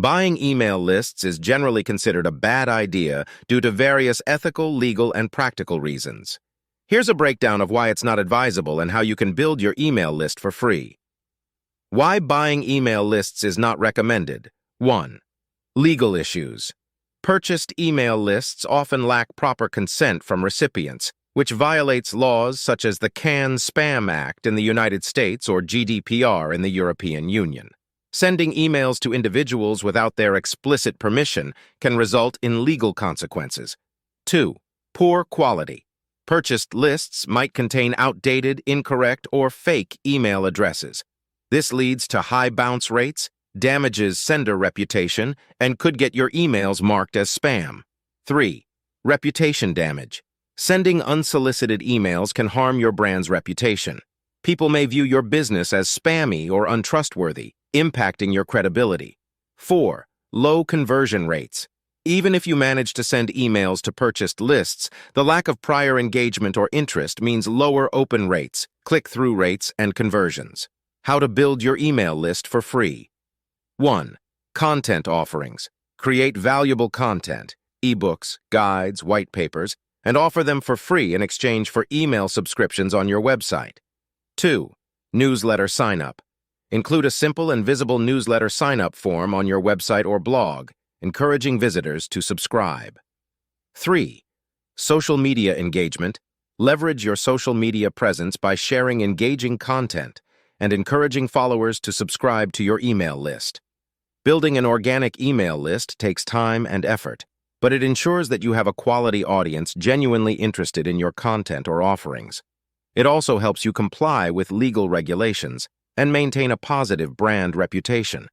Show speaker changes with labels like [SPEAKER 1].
[SPEAKER 1] Buying email lists is generally considered a bad idea due to various ethical, legal, and practical reasons. Here's a breakdown of why it's not advisable and how you can build your email list for free. Why buying email lists is not recommended. 1. Legal issues. Purchased email lists often lack proper consent from recipients, which violates laws such as the CAN-SPAM Act in the United States or GDPR in the European Union. Sending emails to individuals without their explicit permission can result in legal consequences. 2. Poor quality. Purchased lists might contain outdated, incorrect, or fake email addresses. This leads to high bounce rates, damages sender reputation, and could get your emails marked as spam. 3. Reputation damage. Sending unsolicited emails can harm your brand's reputation. People may view your business as spammy or untrustworthy, impacting your credibility. 4. Low conversion rates. Even if you manage to send emails to purchased lists, the lack of prior engagement or interest means lower open rates, click-through rates, and conversions. How to build your email list for free. 1. Content offerings. Create valuable content, ebooks, guides, white papers, and offer them for free in exchange for email subscriptions on your website. 2. Newsletter sign-up. Include a simple and visible newsletter sign-up form on your website or blog, encouraging visitors to subscribe. 3. Social media engagement. Leverage your social media presence by sharing engaging content and encouraging followers to subscribe to your email list. Building an organic email list takes time and effort, but it ensures that you have a quality audience genuinely interested in your content or offerings. It also helps you comply with legal regulations and maintain a positive brand reputation.